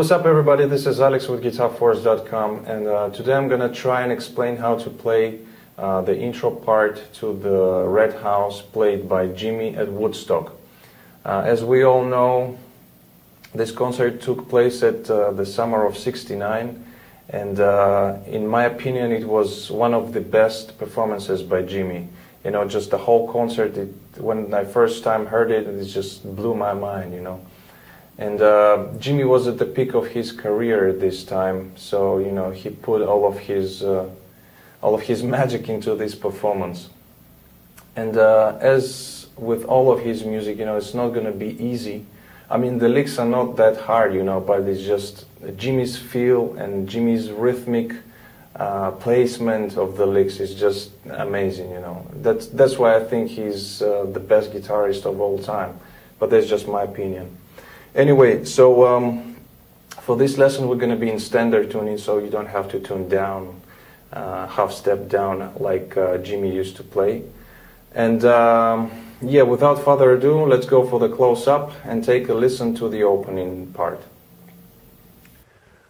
What's up everybody, this is Alex with GuitarForce.com, and today I'm gonna try and explain how to play the intro part to the Red House played by Jimi at Woodstock. As we all know, this concert took place at the summer of '69, and in my opinion it was one of the best performances by Jimi. You know, just the whole concert, when I first time heard it, it just blew my mind, you know. And Jimi was at the peak of his career at this time, so you know he put all of his magic into this performance. And as with all of his music, you know, it's not going to be easy. I mean, the licks are not that hard, you know, but it's just Jimi's feel and Jimi's rhythmic placement of the licks is just amazing, you know. That's why I think he's the best guitarist of all time. But that's just my opinion. Anyway, so for this lesson we're going to be in standard tuning, so you don't have to tune down, half step down like Jimi used to play. And yeah, without further ado, let's go for the close-up and take a listen to the opening part.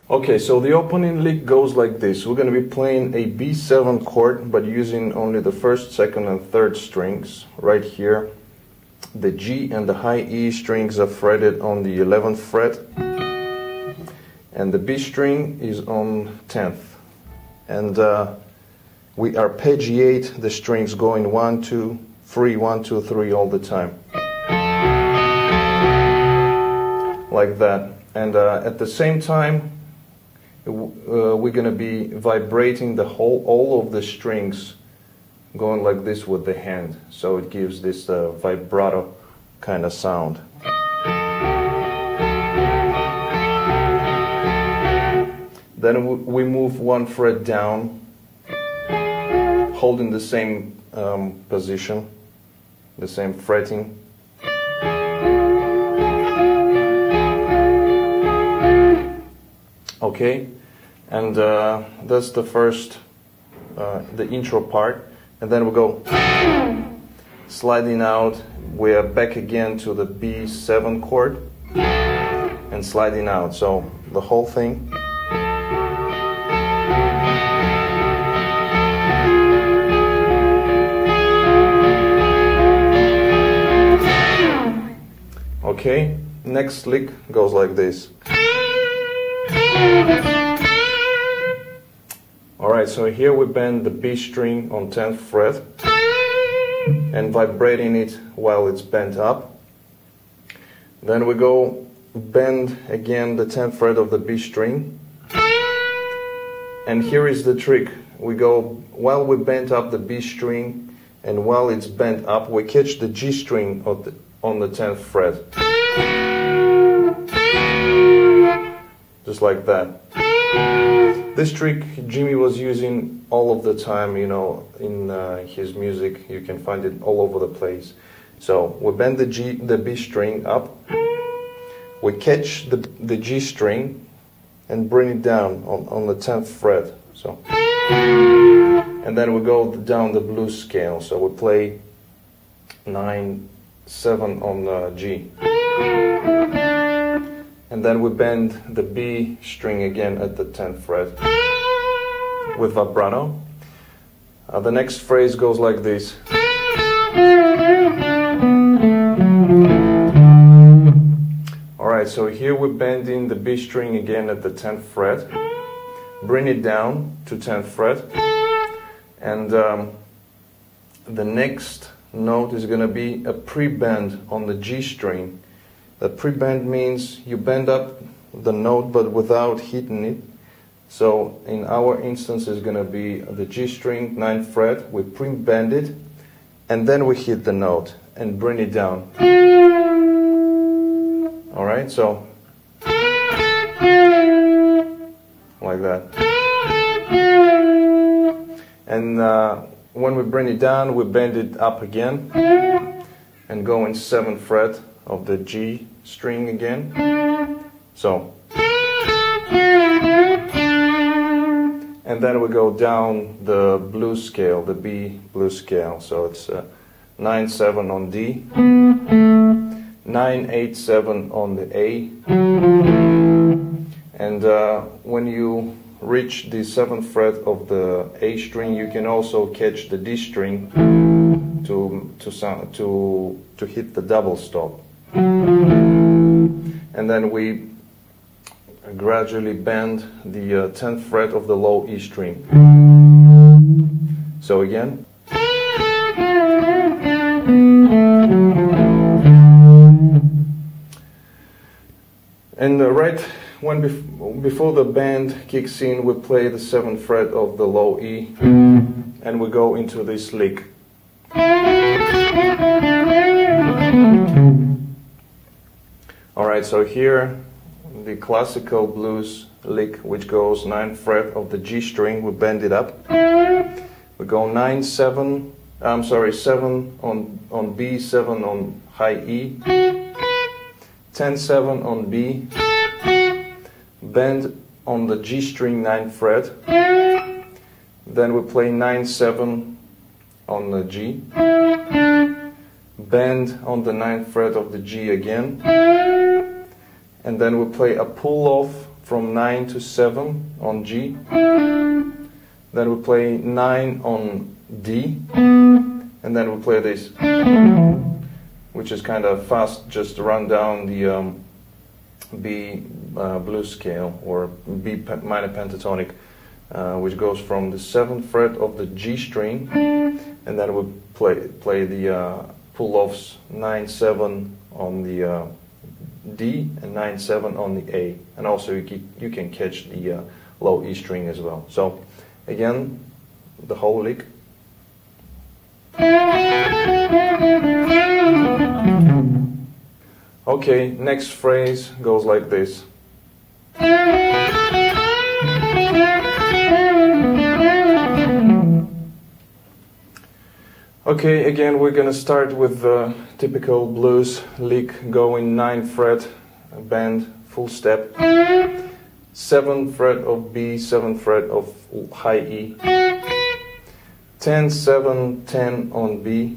Okay, so the opening lick goes like this. We're going to be playing a B7 chord, but using only the first, second, and third strings right here. The G and the high E strings are fretted on the 11th fret, and the B string is on 10th. And we arpeggiate the strings going 1, 2, 3, 1, 2, 3 all the time. Like that. And at the same time, we're going to be vibrating all of the strings, going like this with the hand, so it gives this vibrato kind of sound. Then we move one fret down, holding the same position, the same fretting. Okay, and that's the first, the intro part. And then we go sliding out. We are back again to the B7 chord and sliding out. So the whole thing. Okay, next lick goes like this. Alright, so here we bend the B string on 10th fret and vibrating it while it's bent up. Then we go bend again the 10th fret of the B string. And here is the trick. We go, while we bend up the B string and while it's bent up, we catch the G string on the 10th fret. Just like that. This trick Jimi was using all of the time, you know, in his music. You can find it all over the place. So we bend the B string up, we catch the G string and bring it down on the 10th fret. So, and then we go down the blues scale. So we play 9, 7 on the G. And then we bend the B string again at the 10th fret with vibrato. The next phrase goes like this. Alright, so here we're bending the B string again at the 10th fret. Bring it down to 10th fret. And the next note is going to be a pre-bend on the G string. The pre-bend means you bend up the note but without hitting it. So in our instance it's going to be the G string, 9th fret, we pre-bend it and then we hit the note and bring it down. Alright, so like that. And when we bring it down, we bend it up again and go in 7th fret of the G string again. So, and then we go down the blues scale, the B blues scale. So it's 9, 7 on D, 9, 8, 7 on the A, And when you reach the 7th fret of the A string, you can also catch the D string to hit the double stop. And then we gradually bend the 10th fret of the low E string. So again. And right when before the bend kicks in, we play the 7th fret of the low E, and we go into this lick. Alright, so here the classical blues lick, which goes 9th fret of the G string, we bend it up. We go 9, 7, 7 on B, 7 on high E, 10, 7 on B, bend on the G string 9th fret, then we play 9, 7 on the G, bend on the 9th fret of the G again, and then we play a pull off from 9 to 7 on G, then we play 9 on D, and then we play this, which is kind of fast, just to run down the B blues scale, or B minor pentatonic, which goes from the 7th fret of the G string, and then we play the pull-offs 9, 7 on the D and 9, 7 on the A, and also you can catch the low E string as well. So again, the whole lick. Okay, next phrase goes like this. Okay, again we're gonna start with the typical blues lick, going 9th fret, bend, full step, 7th fret of B, 7th fret of high E, 10, 7, 10 on B,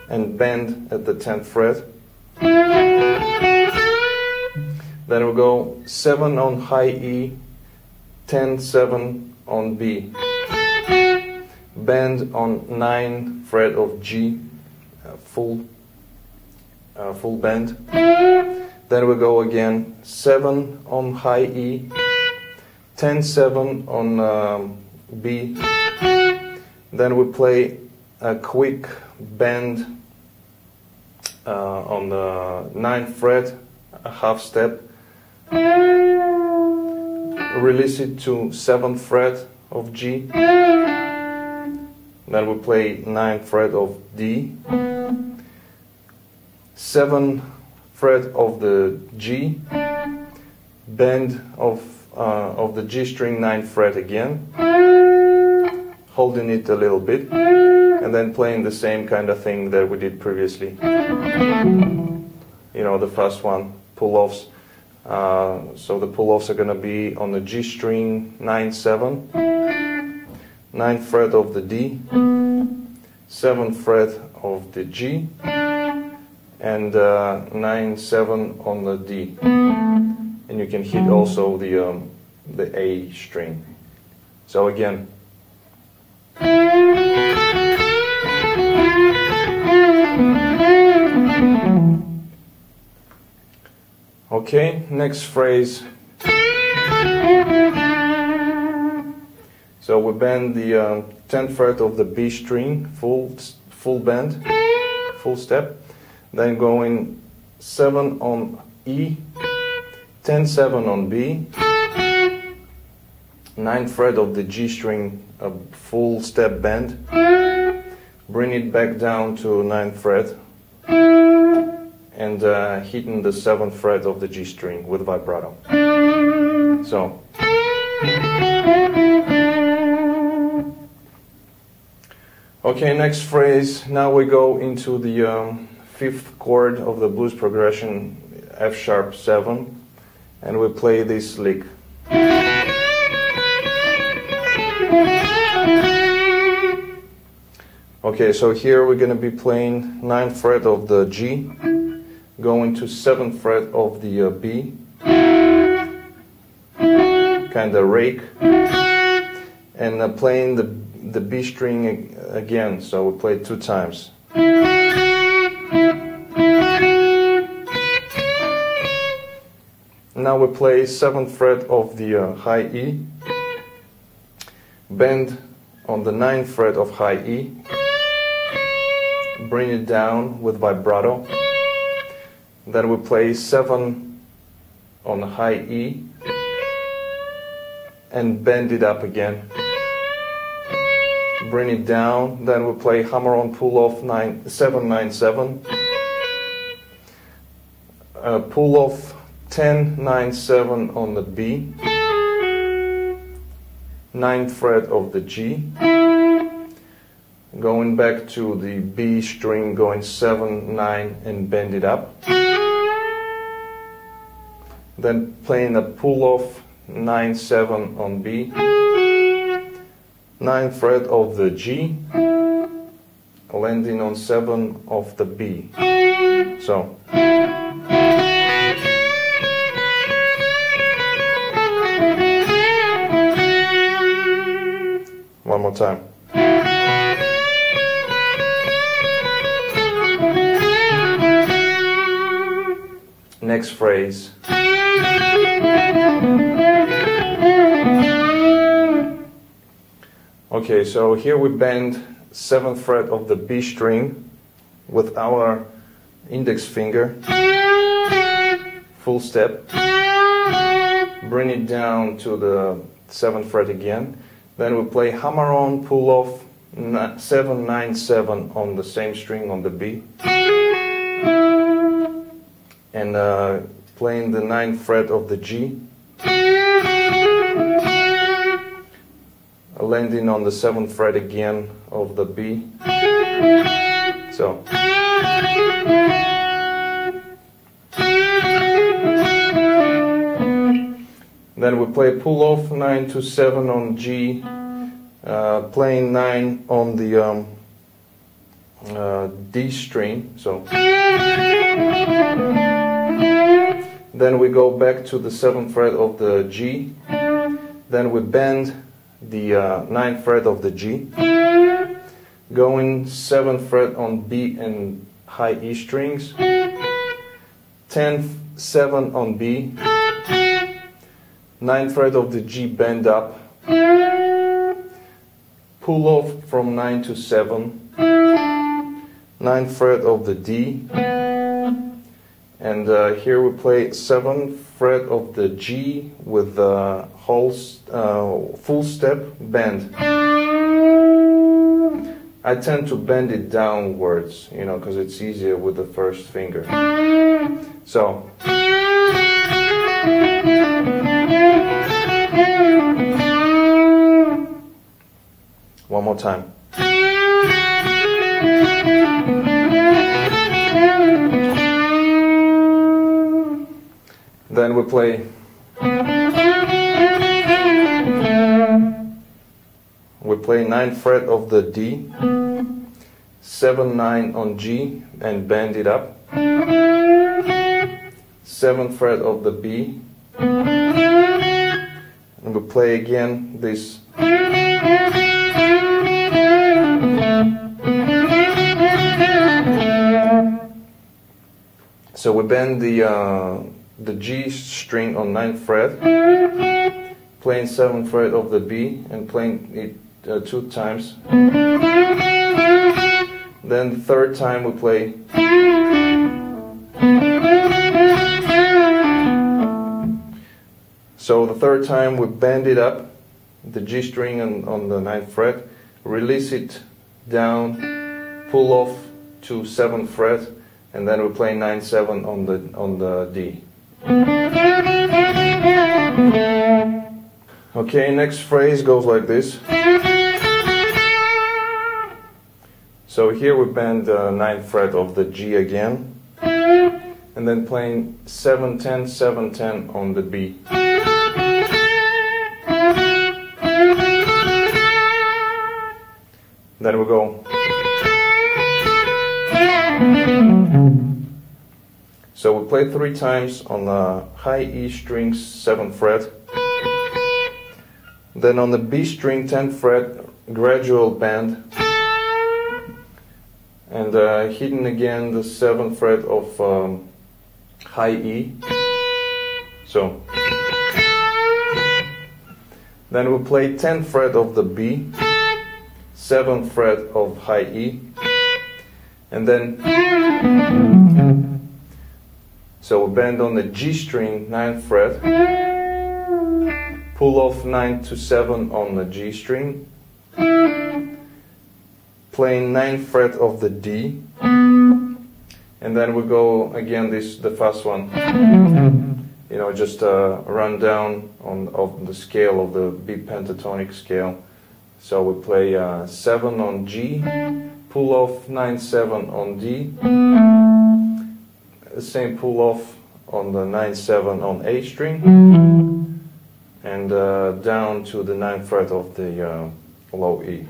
and bend at the 10th fret. Then we'll go 7 on high E, 10, 7 on B, bend on 9th fret of G, full bend. Then we go again 7 on high E, 10, 7 on B. Then we play a quick bend on the 9th fret, a half step, release it to 7th fret of G, then we play 9th fret of D, 7th fret of the G, bend of the G string 9th fret again, holding it a little bit, and then playing the same kind of thing that we did previously. You know, the first one, pull-offs. So the pull-offs are going to be on the G string 9, 7, 9th fret of the D, 7th fret of the G, and 9, 7 on the D. And you can hit also the A string. So again. Okay, next phrase. So we bend the 10th fret of the B string, full bend, full step. Then going 7 on E, 10, 7 on B, 9th fret of the G string, a full step bend, bring it back down to 9th fret, and hitting the 7th fret of the G string with vibrato. So. Okay, next phrase. Now we go into the 5th chord of the blues progression, F sharp 7, and we play this lick. Okay, so here we're going to be playing 9th fret of the G, going to 7th fret of the B, kind of rake, and playing the B string again, so we play it 2 times. Now we play 7th fret of the high E, bend on the 9th fret of high E, bring it down with vibrato, then we play 7 on high E, and bend it up again, bring it down, then we play hammer-on pull-off 7-9-7, pull-off 10-9-7 on the B, 9th fret of the G, going back to the B string, going 7-9 and bend it up, then playing a pull-off 9-7 on B, 9th fret of the G, landing on 7 of the B. So one more time. Next phrase. Okay, so here we bend 7th fret of the B string with our index finger, full step, bring it down to the 7th fret again, then we play hammer-on pull-off 7-9-7 on the same string on the B, and playing the 9th fret of the G, landing on the 7th fret again of the B. So then we play pull-off 9-7 on G, playing 9 on the D string. So then we go back to the 7th fret of the G, then we bend the 9th fret of the G, going 7th fret on B and high E strings, 10th 7 on B, 9th fret of the G, bend up, pull off from 9 to 7, 9th fret of the D, and here we play 7th fret of the G with the whole full step bend. I tend to bend it downwards, you know, because it's easier with the first finger. So one more time. Then we play play 9th fret of the D, 7-9 on G and bend it up, 7th fret of the B, and we play again this. So we bend the G string on 9th fret, playing 7th fret of the B and playing it 2 times. Then the 3rd time we play. So the 3rd time we bend it up, the G string on the 9th fret, release it down, pull off to 7th fret, and then we play 9-7 on the D. Okay, next phrase goes like this. So here we bend the 9th fret of the G again, and then playing 7-10, 7-10 on the B. Then we go. So we play 3 times on the high E string, 7th fret, Then on the B string, 10th fret, gradual bend, and hitting again the 7th fret of high E. So then we play 10th fret of the B, 7th fret of high E, and then so we bend on the G string, 9th fret, pull off 9 to 7 on the G string, playing 9th fret of the D, and then we go again the fast one, you know, just run down of the scale of the B pentatonic scale. So we play 7 on G, pull off 9 7 on D, the same pull off on the 9 7 on A string, and down to the 9th fret of the low E.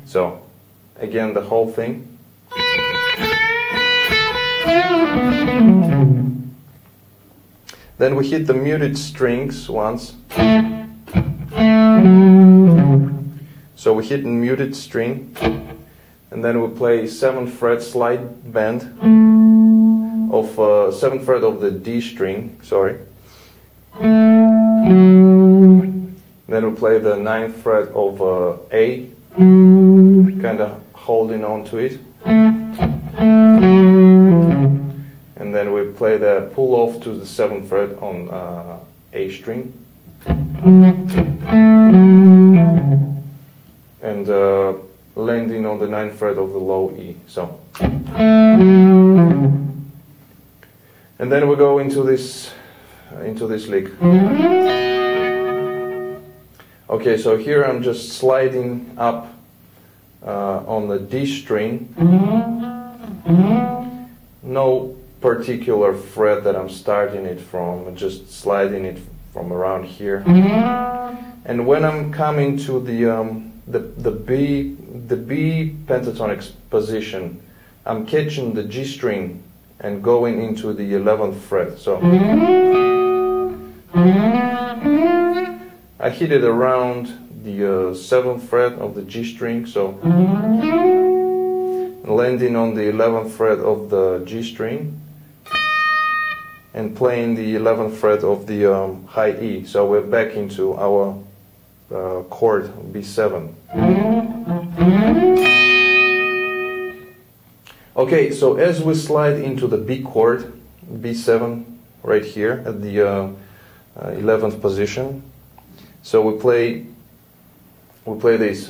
So again the whole thing. Then we hit the muted strings once. So we hit a muted string, and then we play 7th fret slide bend of 7th fret of the D string, sorry. Then we play the 9th fret of A, kind of holding on to it. And then we play the pull off to the 7th fret on A string. And landing on the 9th fret of the low E. So, and then we go into this lick. Okay, so here I'm just sliding up on the D string. No particular fret that I'm starting it from, I'm just sliding it from around here. And when I'm coming to the B pentatonic position, I'm catching the G string and going into the 11th fret. So I hit it around the 7th fret of the G string, so landing on the 11th fret of the G string and playing the 11th fret of the high E. So we're back into our chord B7. Okay, so as we slide into the B chord, B7, right here at the 11th position, so we play this.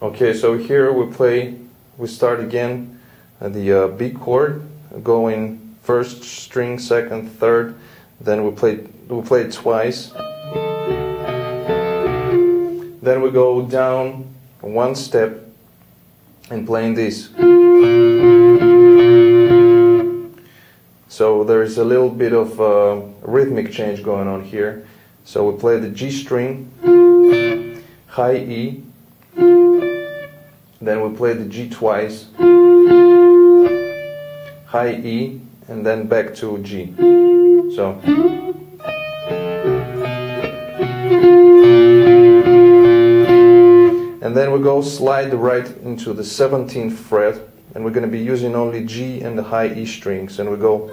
Okay, so here we start again at the B chord, going first string, second, third, then we play it twice. Then we go down one step and playing this. So there is a little bit of rhythmic change going on here. So we play the G string, high E, then we play the G twice, high E, and then back to G. So and then we go slide right into the 17th fret, and we're going to be using only G and the high E strings, and we go.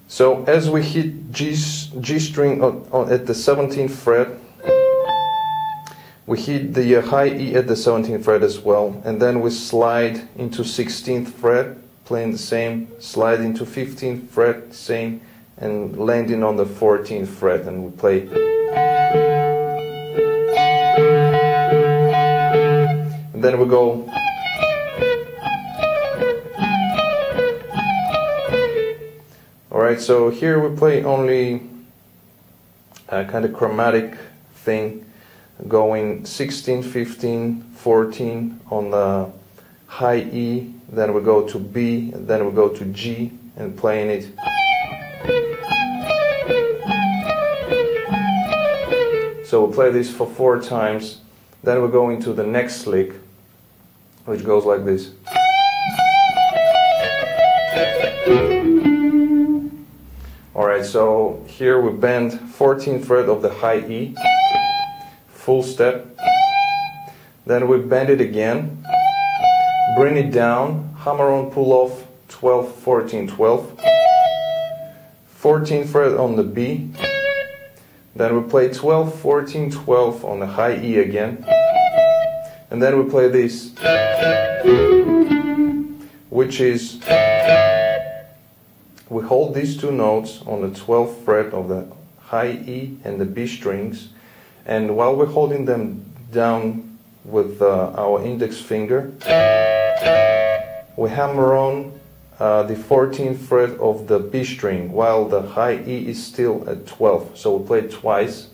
So as we hit G string at the 17th fret, we hit the high E at the 17th fret as well, and then we slide into 16th fret, playing the same, slide into 15th fret, same, and landing on the 14th fret, and we play. And then we go. Alright, so here we play only a kind of chromatic thing, going 16, 15, 14 on the high E, then we go to B, and then we go to G, and playing it. So we'll play this for 4 times, then we'll go into the next lick, which goes like this. Alright, so here we bend 14th fret of the high E, full step, then we bend it again, bring it down, hammer on, pull off, 12, 14, 12, 14th fret on the B, then we play 12, 14, 12 on the high E again, and then we play this, which is, we hold these 2 notes on the 12th fret of the high E and the B strings, and while we're holding them down with our index finger, we hammer on the 14th fret of the B string while the high E is still at 12. So we play it twice,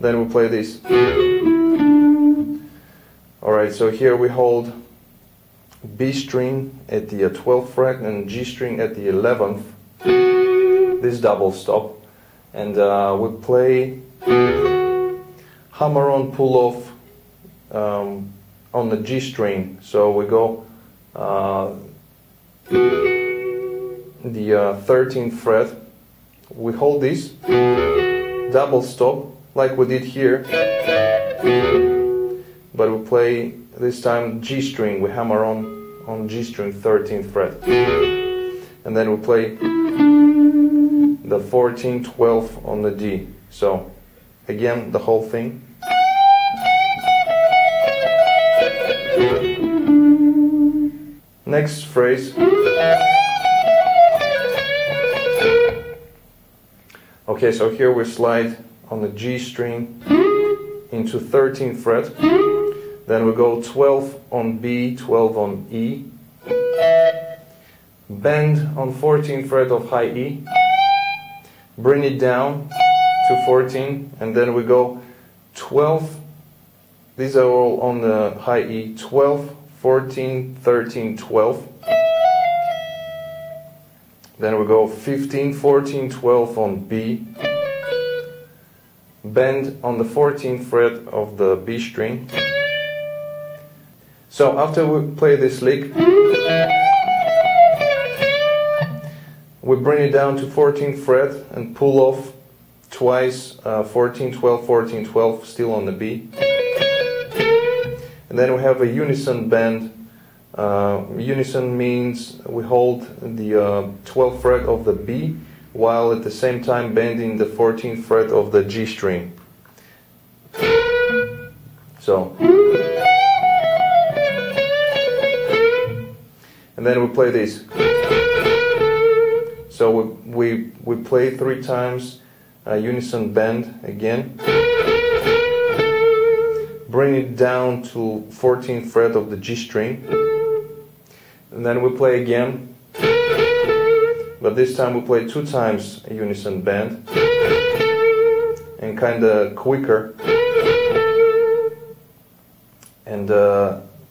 then we play this. Alright, so here we hold B string at the 12th fret and G string at the 11th, this double stop, and we play hammer on, pull off on the G string. So we go the 13th fret, we hold this, double stop like we did here, but we play this time G string, we hammer on G string 13th fret, and then we play the 14, 12 on the D. So again, the whole thing. Next phrase. Okay, so here we slide on the G string into 13th fret, then we go 12 on B, 12 on E, bend on 14th fret of high E, bring it down to 14, and then we go 12, these are all on the high E, 12, 14, 13, 12, then we go 15, 14, 12 on B, bend on the 14th fret of the B string. So after we play this lick, we bring it down to 14th fret and pull off twice, 14, 12, 14, 12, still on the B. And then we have a unison bend. Unison means we hold the 12th fret of the B while at the same time bending the 14th fret of the G string. So, and then we play this. So we play 3 times unison bend again. Bring it down to 14th fret of the G string, and then we play again, but this time we play 2 times a unison bend and kinda quicker, and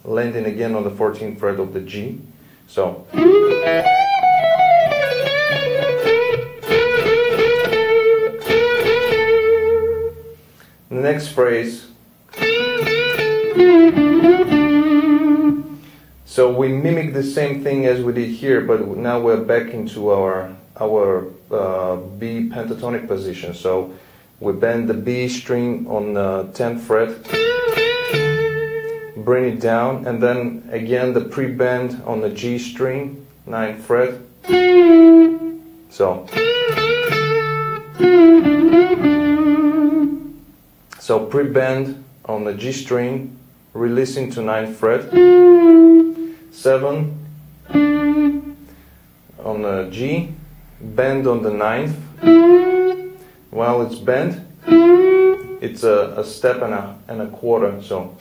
landing again on the 14th fret of the G. So the next phrase. So we mimic the same thing as we did here, but now we're back into our B pentatonic position. So we bend the B string on the 10th fret, bring it down, and then again the pre-bend on the G string, 9th fret. So pre-bend on the G string, releasing to 9th fret, 7 on the G, bend on the 9th. While it's bent, it's a step and a quarter, so.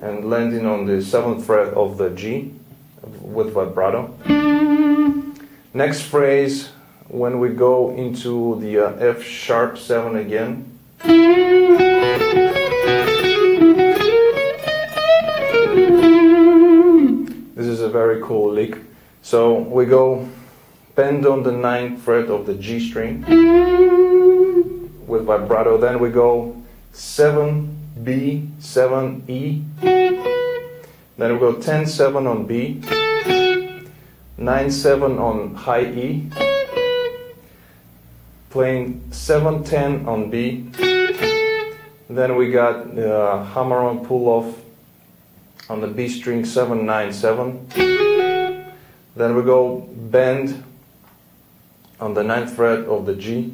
And landing on the 7th fret of the G with vibrato. Next phrase, when we go into the F sharp 7 again. This is a very cool lick. So we go bend on the 9th fret of the G string with vibrato. Then we go 7B, 7E. Then we go 10-7 on B, 9-7 on high E, playing 7-10 on B. Then we got hammer-on pull-off on the B string, 7-9-7. Then we go bend on the 9th fret of the G,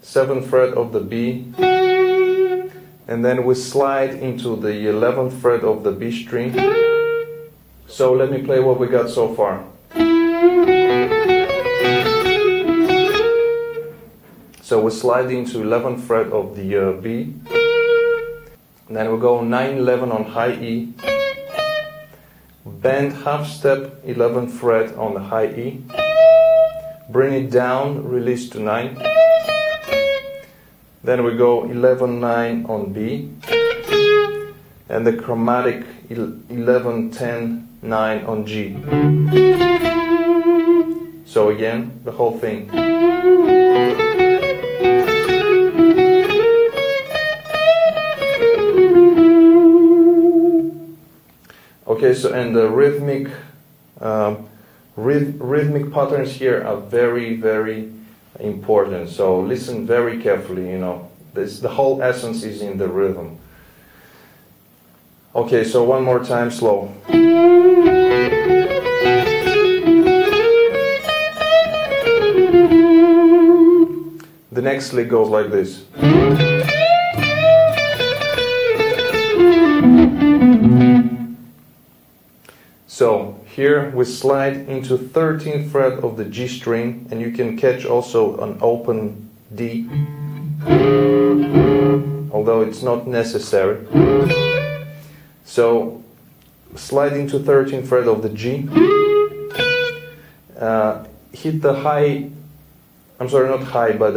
7th fret of the B, and then we slide into the 11th fret of the B string. So let me play what we got so far. So we slide into 11th fret of the B, and then we go 9-11 on high E, bend half step 11th fret on the high E, bring it down, release to 9. Then we go 11-9 on B, and the chromatic 11-10-9 on G. So again, the whole thing. Okay, so and the rhythmic patterns here are very, very important. So listen very carefully. You know, the whole essence is in the rhythm. Okay, so one more time, slow. The next lick goes like this. So here we slide into 13th fret of the G string, and you can catch also an open D, although it's not necessary. So slide into 13th fret of the G, hit the high, I'm sorry, not high, but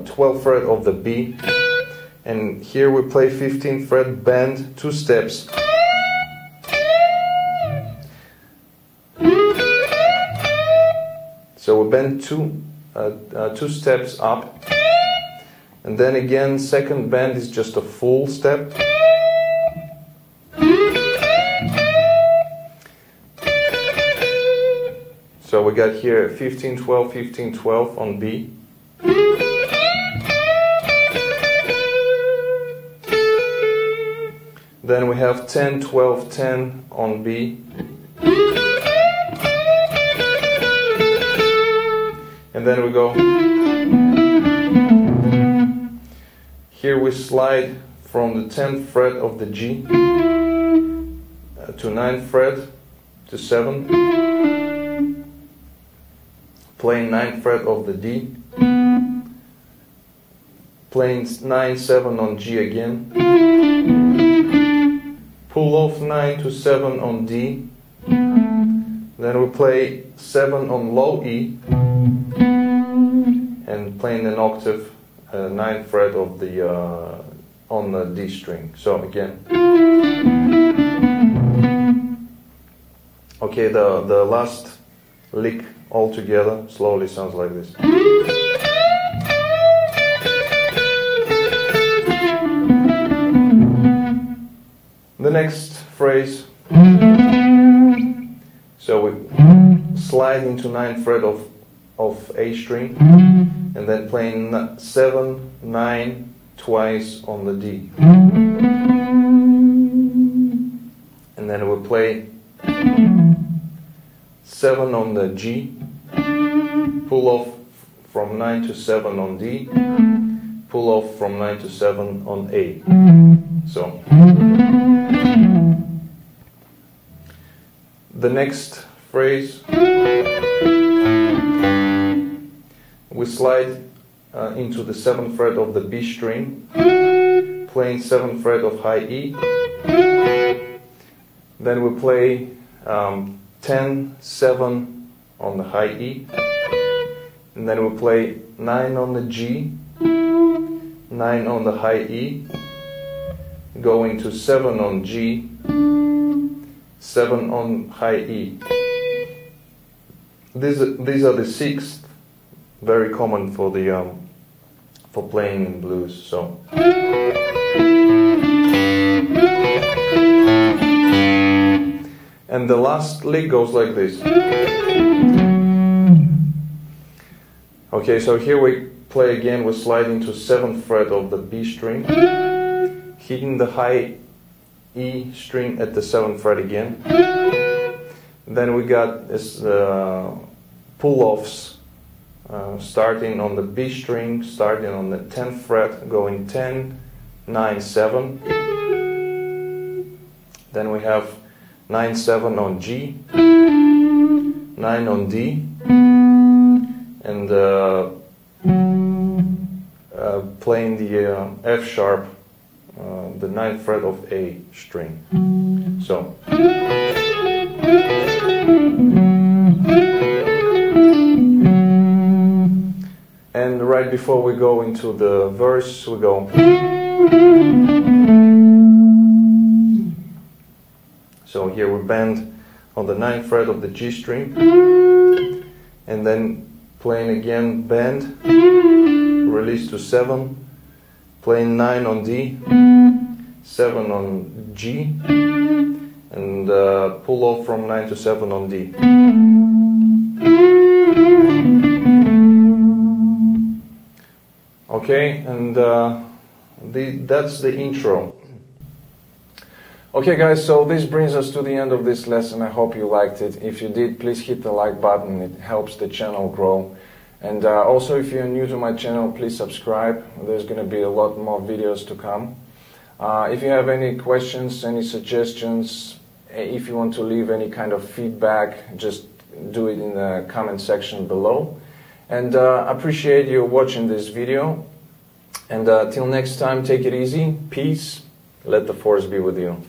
12th fret of the B, and here we play 15th fret, bend 2 steps. So we bend two steps up, and then again second bend is just a full step. So we got here 15-12, 15-12 on B. Then we have 10-12-10 on B. And then we go. Here we slide from the 10th fret of the G to 9th fret to 7, playing 9th fret of the D, playing 9-7 on G again, pull off 9 to 7 on D, then we play 7 on low E, and playing an octave, 9th fret of the on the D string. So again. Okay, the last lick all together slowly sounds like this. The next phrase. So we slide into 9th fret of A string, and then playing 7-9 twice on the D, and then we'll play 7 on the G, pull off from 9 to 7 on D, pull off from 9 to 7 on A. So the next phrase, we slide into the 7th fret of the B string, playing 7th fret of high E. Then we play 10-7 on the high E, and then we play 9 on the G, 9 on the high E, going to 7 on G, 7 on high E. these are the sixth, very common for the for playing in blues. So. And the last lick goes like this. Okay, so here we play again, we slide into 7th fret of the B string, hitting the high E string at the 7th fret again. Then we got this pull-offs starting on the B string, starting on the 10th fret, going 10, 9, 7. Then we have 9, 7 on G, 9 on D, and playing the F sharp, the 9th fret of A string. So. And right before we go into the verse, we go. So here we bend on the 9th fret of the G string, and then playing again, bend, release to 7, playing 9 on D, 7 on G, and pull off from 9 to 7 on D. Okay, and that's the intro. Okay guys, so this brings us to the end of this lesson. I hope you liked it. If you did, please hit the like button. It helps the channel grow. And also, if you're new to my channel, please subscribe. There's going to be a lot more videos to come. If you have any questions, any suggestions, if you want to leave any kind of feedback, just do it in the comment section below. And I appreciate you watching this video. And till next time, take it easy. Peace. Let the force be with you.